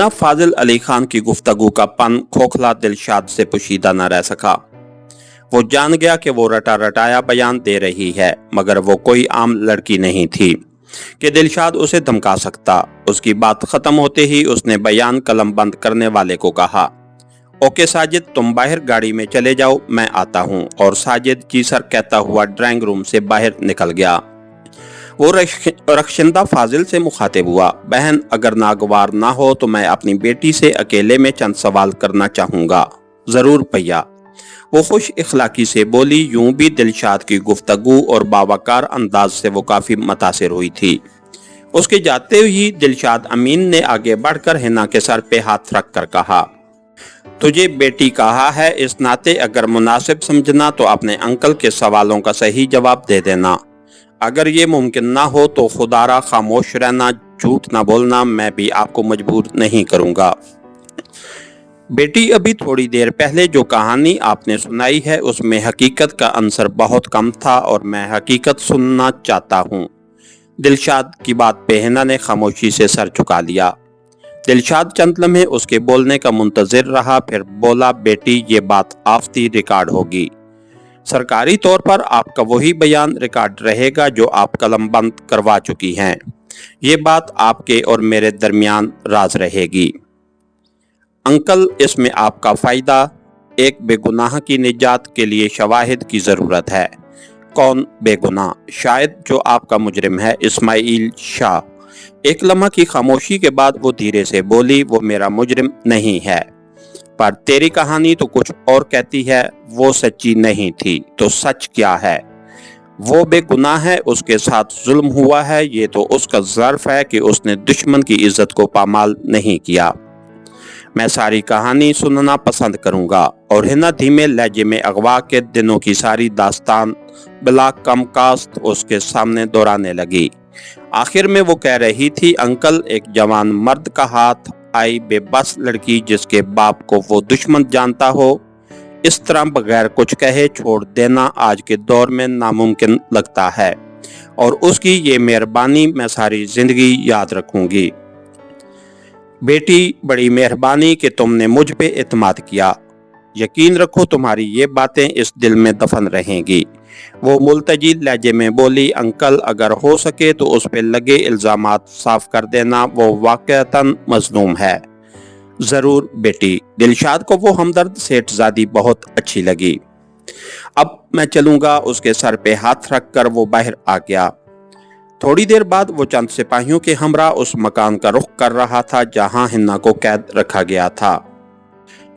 हिना फाजिल अली खान की गुफ्तगू का पन खोखला दिलशाद से पोशीदा न रह सका। वो जान गया कि वो रटा रटाया बयान दे रही है, मगर वो कोई आम लड़की नहीं थी कि दिलशाद उसे धमका सकता। उसकी बात खत्म होते ही उसने बयान कलम बंद करने वाले को कहा, ओके साजिद, तुम बाहर गाड़ी में चले जाओ, मैं आता हूँ। और साजिद जी सर कहता हुआ ड्राइंग रूम से बाहर निकल गया। वो रखशिंदा फाजिल से मुखातिब हुआ, बहन अगर नागवार ना हो तो मैं अपनी बेटी से अकेले में चंद सवाल करना चाहूँगा। ज़रूर भैया, वो खुश इखलाकी से बोली। यूं भी दिलशाद की गुफ्तगू और बावकार अंदाज से वो काफ़ी मुतासिर हुई थी। उसके जाते ही दिलशाद अमीन ने आगे बढ़कर हिना के सर पे हाथ रख कर कहा, तुझे बेटी कहा है, इस नाते अगर मुनासिब समझना तो अपने अंकल के सवालों का सही जवाब दे देना। अगर ये मुमकिन ना हो तो खुदारा खामोश रहना, झूठ ना बोलना, मैं भी आपको मजबूर नहीं करूँगा। बेटी, अभी थोड़ी देर पहले जो कहानी आपने सुनाई है उसमें हकीकत का अंसर बहुत कम था और मैं हकीकत सुनना चाहता हूँ। दिलशाद की बात पे हिना ने खामोशी से सर झुका लिया। दिलशाद चंद लम्हे उसके बोलने का मुंतजिर रहा, फिर बोला, बेटी ये बात आफती रिकॉर्ड होगी। सरकारी तौर पर आपका वही बयान रिकॉर्ड रहेगा जो आप कलम बंद करवा चुकी हैं। ये बात आपके और मेरे दरमियान राज रहेगी। अंकल, इसमें आपका फ़ायदा, एक बेगुनाह की निजात के लिए शवाहिद की ज़रूरत है। कौन बेगुनाह? शायद जो आपका मुजरिम है, इस्माइल शाह। एक लम्हा की खामोशी के बाद वो धीरे से बोली, वो मेरा मुजरिम नहीं है, पर तेरी कहानी तो कुछ और कहती है। वो सच्ची नहीं थी तो सच क्या है? वो बेगुनाह है, उसके साथ जुल्म हुआ है, ये तो उसका ज़र्फ है कि उसने दुश्मन की इज्जत को पामाल नहीं किया। मैं सारी कहानी सुनना पसंद करूंगा। और हिना धीमे लहजे में अगवा के दिनों की सारी दास्तान बिला कम कास्ट उसके सामने दोहराने लगी। आखिर में वो कह रही थी, अंकल, एक जवान मर्द का हाथ आई बेबस लड़की जिसके बाप को वो दुश्मन जानता हो, इस तरह बगैर कुछ कहे छोड़ देना आज के दौर में नामुमकिन लगता है, और उसकी ये मेहरबानी मैं सारी जिंदगी याद रखूंगी। बेटी, बड़ी मेहरबानी कि तुमने मुझ पे इत्मीद किया। यकीन रखो तुम्हारी ये बातें इस दिल में दफन रहेंगी। वो मुल्तजी लहजे में बोली, अंकल, अगर हो सके तो उस पे लगे इल्जामात साफ कर देना, वो वाकईतन मजलूम है। जरूर बेटी। दिलशाद को वो हमदर्द सेठजादी बहुत अच्छी लगी। अब मैं चलूंगा। उसके सर पे हाथ रख कर वो बाहर आ गया। थोड़ी देर बाद वो चंद सिपाहियों के हमरा उस मकान का रुख कर रहा था जहां हिना को कैद रखा गया था।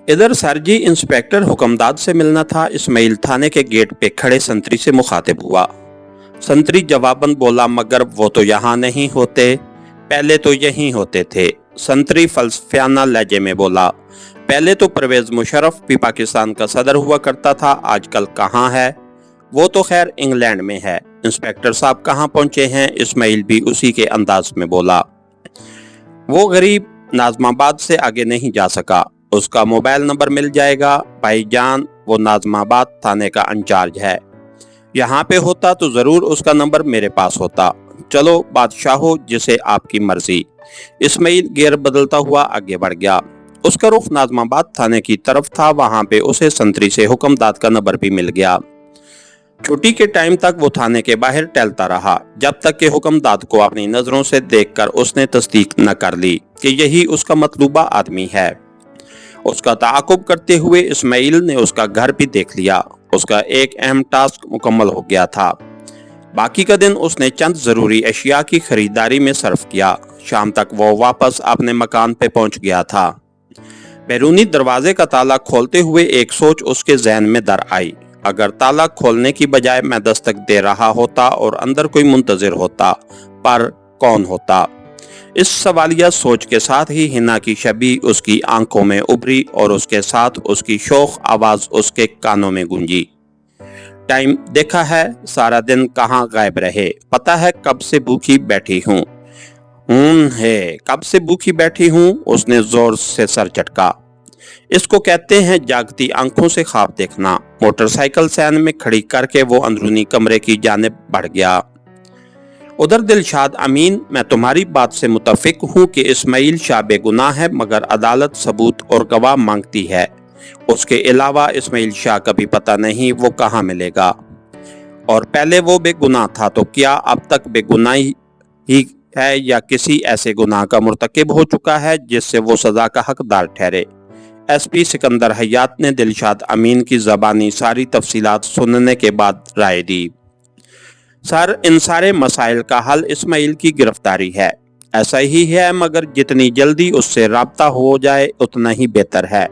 इधर सरजी इंस्पेक्टर हुक्मदाद से मिलना था। इस्माइल थाने के गेट पे खड़े संतरी से मुखातिब हुआ। संतरी जवाबन बोला, मगर वो तो यहाँ नहीं होते, पहले तो यहीं होते थे। संतरी फलसफियाना लहजे में बोला, पहले तो परवेज मुशर्रफ भी पाकिस्तान का सदर हुआ करता था, आजकल कहाँ है? वो तो खैर इंग्लैंड में है। इंस्पेक्टर साहब कहाँ पहुंचे हैं? इस्माइल भी उसी के अंदाज में बोला। वो गरीब नाजमाबाद से आगे नहीं जा सका। उसका मोबाइल नंबर मिल जाएगा। भाईजान, वो नाजमाबाद थाने का इंचार्ज है। यहाँ पे होता तो जरूर उसका नंबर मेरे पास होता। चलो बादशाहो, जिसे आपकी मर्जी। इस्माइल गियर बदलता हुआ आगे बढ़ गया। उसका रुख नाजमाबाद थाने की तरफ था। वहां पे उसे संतरी से हुक्मदाद का नंबर भी मिल गया। छुट्टी के टाइम तक वो थाने के बाहर टहलता रहा, जब तक कि हुक्मदाद को अपनी नजरों से देखकर उसने तस्दीक न कर ली कि यही उसका मतलूबा आदमी है। उसका ताक़ुब करते हुए इस्माइल ने उसका घर भी देख लिया। उसका एक अहम टास्क मुकम्मल हो गया था। बाकी का दिन उसने चंद ज़रूरी अशिया की खरीदारी में सर्फ किया। शाम तक वो वापस अपने मकान पे पहुंच गया था। बैरूनी दरवाजे का ताला खोलते हुए एक सोच उसके जहन में दर आई। अगर ताला खोलने की बजाय मैं दस्तक दे रहा होता और अंदर कोई मुंतजिर होता, पर कौन होता? इस सवालिया सोच के साथ ही हिना की छवि उसकी आंखों में उभरी और उसके साथ उसकी शोख आवाज उसके कानों में गूंजी। टाइम देखा है? सारा दिन कहाँ गायब रहे? पता है कब से भूखी बैठी हूँ? है, कब से भूखी बैठी हूँ? उसने जोर से सर झटका। इसको कहते हैं जागती आंखों से ख्वाब देखना। मोटरसाइकिल सैन में खड़ी करके वो अंदरूनी कमरे की जानिब बढ़ गया। उधर दिलशाद अमीन, मैं तुम्हारी बात से मुतफिक हूँ कि इस्माइल शाह बेगुनाह है, मगर अदालत सबूत और गवाह मांगती है। उसके अलावा इस्माइल शाह का भी पता नहीं वो कहाँ मिलेगा, और पहले वो बेगुनाह था तो क्या अब तक बेगुनाही ही है या किसी ऐसे गुनाह का मुर्तकिब हो चुका है जिससे वो सजा का हकदार ठहरे। एसपी सिकंदर हयात ने दिलशाद अमीन की ज़बानी सारी तफसीलात सुनने के बाद राय दी। सर, इन सारे मसाइल का हल इस्माइल की गिरफ्तारी है। ऐसा ही है, मगर जितनी जल्दी उससे राब्ता हो जाए उतना ही बेहतर है।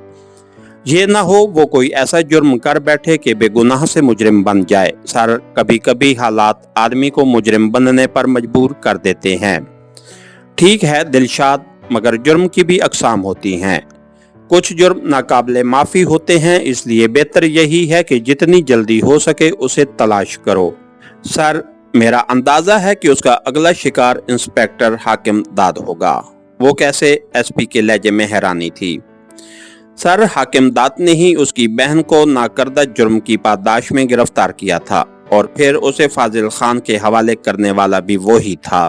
ये ना हो वो कोई ऐसा जुर्म कर बैठे कि बेगुनाह से मुजरिम बन जाए। सर, कभी कभी हालात आदमी को मुजरिम बनने पर मजबूर कर देते हैं। ठीक है दिलशाद, मगर जुर्म की भी अकसाम होती हैं। कुछ जुर्म नाकाबिले माफ़ी होते हैं, इसलिए बेहतर यही है कि जितनी जल्दी हो सके उसे तलाश करो। सर, मेरा अंदाजा है कि उसका अगला शिकार इंस्पेक्टर हाकिम दाद होगा। वो कैसे? एसपी के लहजे में हैरानी थी। सर, हाकिम दाद ने ही उसकी बहन को नाकर्दा जुर्म की पादाश में गिरफ्तार किया था, और फिर उसे फाजिल खान के हवाले करने वाला भी वो ही था।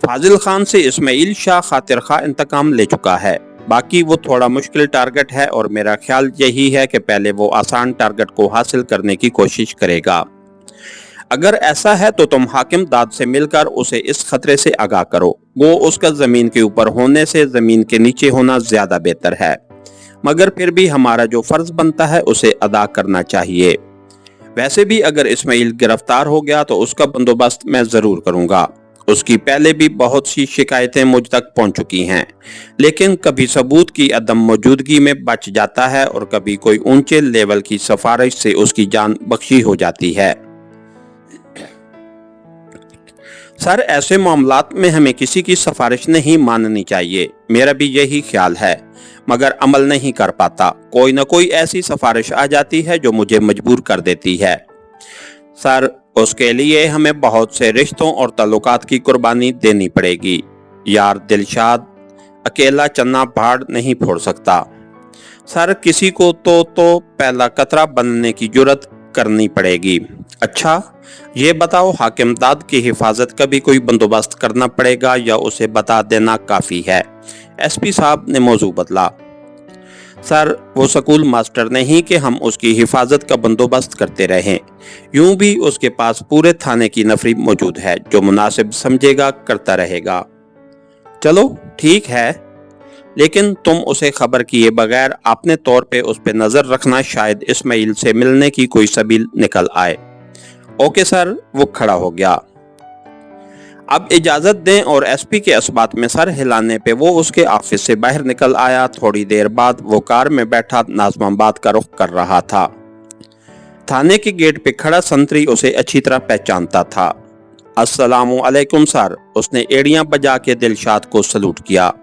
फाजिल खान से इस्माइल शाह खातिर खा इंतकाम ले चुका है। बाकी वो थोड़ा मुश्किल टारगेट है, और मेरा ख्याल यही है कि पहले वो आसान टारगेट को हासिल करने की कोशिश करेगा। अगर ऐसा है तो तुम हाकिम दाद से मिलकर उसे इस खतरे से आगाह करो। वो उसका जमीन के ऊपर होने से जमीन के नीचे होना ज्यादा बेहतर है, मगर फिर भी हमारा जो फर्ज बनता है उसे अदा करना चाहिए। वैसे भी अगर इस्माइल गिरफ्तार हो गया तो उसका बंदोबस्त मैं जरूर करूंगा। उसकी पहले भी बहुत सी शिकायतें मुझ तक पहुंच चुकी हैं, लेकिन कभी सबूत की अदम मौजूदगी में बच जाता है और कभी कोई ऊंचे लेवल की सिफारिश से उसकी जान बख्शी हो जाती है। सर, ऐसे मामलात में हमें किसी की सिफारिश नहीं माननी चाहिए। मेरा भी यही ख्याल है, मगर अमल नहीं कर पाता। कोई न कोई ऐसी सिफारिश आ जाती है जो मुझे मजबूर कर देती है। सर, उसके लिए हमें बहुत से रिश्तों और ताल्लुकात की कुर्बानी देनी पड़ेगी। यार दिलशाद, अकेला चन्ना भाड़ नहीं फोड़ सकता। सर, किसी को तो पहला कतरा बनने की जुर्रत करनी पड़ेगी। अच्छा, ये बताओ, हाकिम दाद की हिफाजत का भी कोई बंदोबस्त करना पड़ेगा या उसे बता देना काफी है? एसपी साहब ने मौजू बदला। सर, वो स्कूल मास्टर नहीं कि हम उसकी हिफाजत का बंदोबस्त करते रहें। यूं भी उसके पास पूरे थाने की नफरी मौजूद है, जो मुनासिब समझेगा करता रहेगा। चलो ठीक है, लेकिन तुम उसे खबर किए बगैर अपने तौर पे उस पे नजर रखना, शायद इस्माइल से मिलने की कोई सबील निकल आए। Okay sir. वो खड़ा हो गया। अब इजाजत दें, और एसपी के असबात में सर हिलाने पे वो उसके ऑफिस से बाहर निकल आया। थोड़ी देर बाद वो कार में बैठा नाज़िमाबाद का रुख कर रहा था। थाने के गेट पे खड़ा संतरी उसे अच्छी तरह पहचानता था। अस्सलामु अलैकुम सर, उसने एड़ियां बजा के दिलशाद को सलूट किया।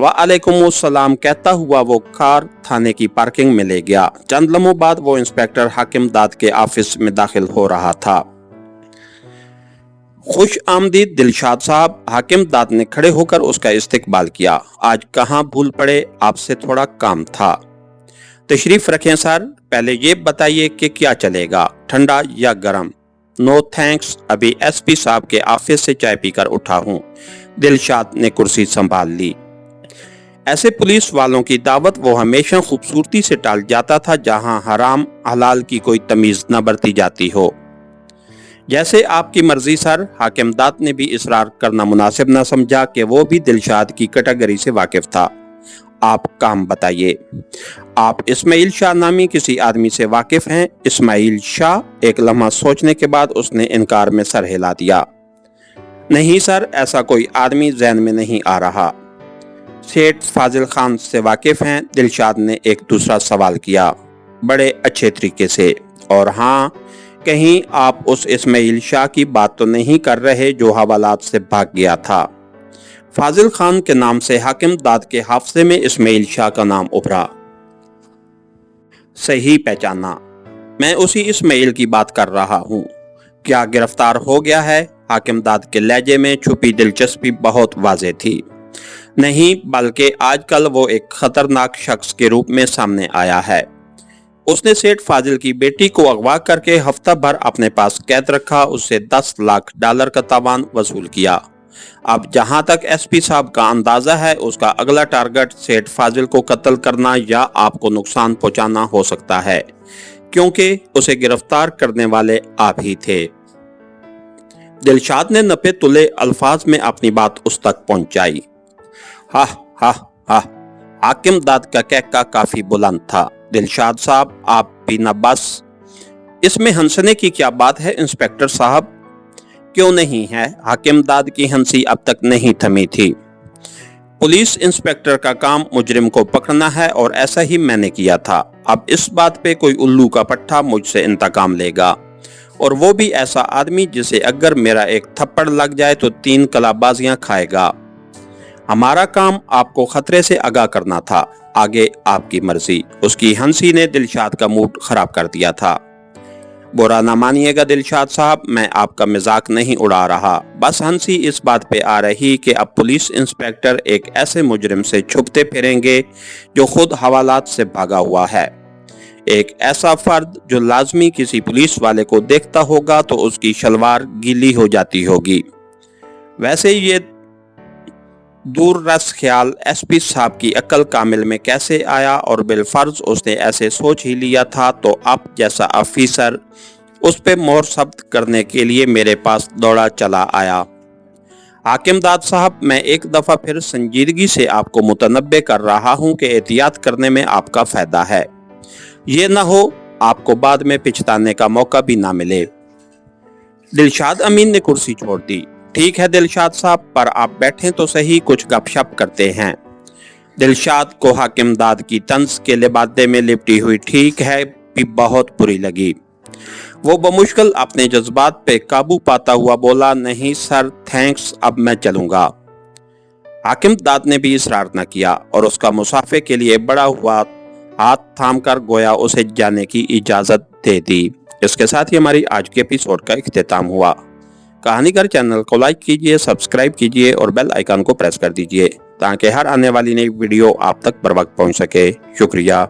वालेकुम सलाम कहता हुआ वो कार थाने की पार्किंग में ले गया। चंद लम्हों बाद वो इंस्पेक्टर हाकिम दाद के ऑफिस में दाखिल हो रहा था। खुश आमदीद दिलशाद साहब, हाकिम दाद ने खड़े होकर उसका इस्तकबाल किया। आज कहाँ भूल पड़े, आपसे थोड़ा काम था। तशरीफ रखें सर। पहले ये बताइए कि क्या चलेगा, ठंडा या गर्म? नो थैंक्स, अभी एसपी साहब के ऑफिस से चाय पीकर उठा हूँ। दिलशाद ने कुर्सी संभाल ली। ऐसे पुलिस वालों की दावत वो हमेशा खूबसूरती से टाल जाता था, जहां हराम हलाल की कोई तमीज न बरती जाती हो। जैसे आपकी मर्जी सर। हाकिम दाद ने भी इसरार करना मुनासिब न समझा कि वो भी दिलशाद की कैटेगरी से वाकिफ था। आप काम बताइए। आप इस्माइल शाह नामी किसी आदमी से वाकिफ हैं? इस्माइल शाह? एक लम्हा सोचने के बाद उसने इनकार में सर हिला दिया। नहीं सर, ऐसा कोई आदमी ज़हन में नहीं आ रहा। सेठ फाजिल खान से वाकिफ हैं? दिलशाद ने एक दूसरा सवाल किया, बड़े अच्छे तरीके से। और हाँ, कहीं आप उस इस्माइल शाह की बात तो नहीं कर रहे जो हवालात से भाग गया था? फाजिल खान के नाम से हाकिम दाद के हाफजे में इस्माइल शाह का नाम उभरा। सही पहचाना, मैं उसी इस्माइल की बात कर रहा हूँ। क्या गिरफ्तार हो गया है? हाकिम दाद के लहजे में छुपी दिलचस्पी बहुत वाज़ेह थी। नहीं, बल्कि आजकल वो एक खतरनाक शख्स के रूप में सामने आया है। उसने सेठ फाजिल की बेटी को अगवा करके हफ्ता भर अपने पास कैद रखा, उससे 10 लाख डॉलर का तावान वसूल किया। अब जहां तक एसपी साहब का अंदाजा है, उसका अगला टारगेट सेठ फाजिल को कत्ल करना या आपको नुकसान पहुंचाना हो सकता है, क्योंकि उसे गिरफ्तार करने वाले आप ही थे। दिलशाद ने नपे तुले अल्फाज में अपनी बात उस तक पहुंचाई। हा हा हा। हाकिम दाद का कहका काफी बुलंद था। दिलशाद साहब, आप भी न बस। इसमें हंसने की क्या बात है इंस्पेक्टर साहब? क्यों नहीं है? हाकिम दाद की हंसी अब तक नहीं थमी थी। पुलिस इंस्पेक्टर का काम मुजरिम को पकड़ना है और ऐसा ही मैंने किया था। अब इस बात पे कोई उल्लू का पट्टा मुझसे इंतकाम लेगा, और वो भी ऐसा आदमी जिसे अगर मेरा एक थप्पड़ लग जाए तो 3 कलाबाजियां खाएगा। हमारा काम आपको खतरे से आगाह करना था, आगे आपकी मर्जी। उसकी हंसी ने दिलशाद का मूड खराब कर दिया था। बुरा ना मानिएगा दिलशाद साहब, मैं आपका मजाक नहीं उड़ा रहा। बस हंसी इस बात पे आ रही कि अब पुलिस इंस्पेक्टर एक ऐसे मुजरिम से छुपते फिरेंगे जो खुद हवालात से भागा हुआ है। एक ऐसा फर्द जो लाजमी किसी पुलिस वाले को देखता होगा तो उसकी शलवार गीली हो जाती होगी। वैसे ये दूररस ख्याल एसपी साहब की अक्ल कामिल में कैसे आया, और बिलफर्ज उसने ऐसे सोच ही लिया था तो अब जैसा ऑफिसर उस पे मोहर सब्त करने के लिए मेरे पास दौड़ा चला आया। हाकिम दाद साहब, मैं एक दफा फिर संजीदगी से आपको मुतनब्बे कर रहा हूं कि एहतियात करने में आपका फायदा है। ये न हो आपको बाद में पिछताने का मौका भी ना मिले। दिलशाद अमीन ने कुर्सी छोड़ दी। ठीक है दिलशाद साहब, पर आप बैठें तो सही, कुछ गपशप करते हैं। दिलशाद को हाकिम दाद की तंज के लिबादे में लिपटी हुई ठीक है भी बहुत बुरी लगी। वो बमुश्किल अपने जज्बात पे काबू पाता हुआ बोला, नहीं सर थैंक्स, अब मैं चलूंगा। हाकिम दाद ने भी इसरार न किया और उसका मुसाफे के लिए बड़ा हुआ हाथ थामकर गोया उसे जाने की इजाजत दे दी। इसके साथ ही हमारी आज के एपिसोड का इख्तिताम हुआ। कहानीगर चैनल को लाइक कीजिए, सब्सक्राइब कीजिए और बेल आइकन को प्रेस कर दीजिए ताकि हर आने वाली नई वीडियो आप तक बर वक्त पहुंच सके। शुक्रिया।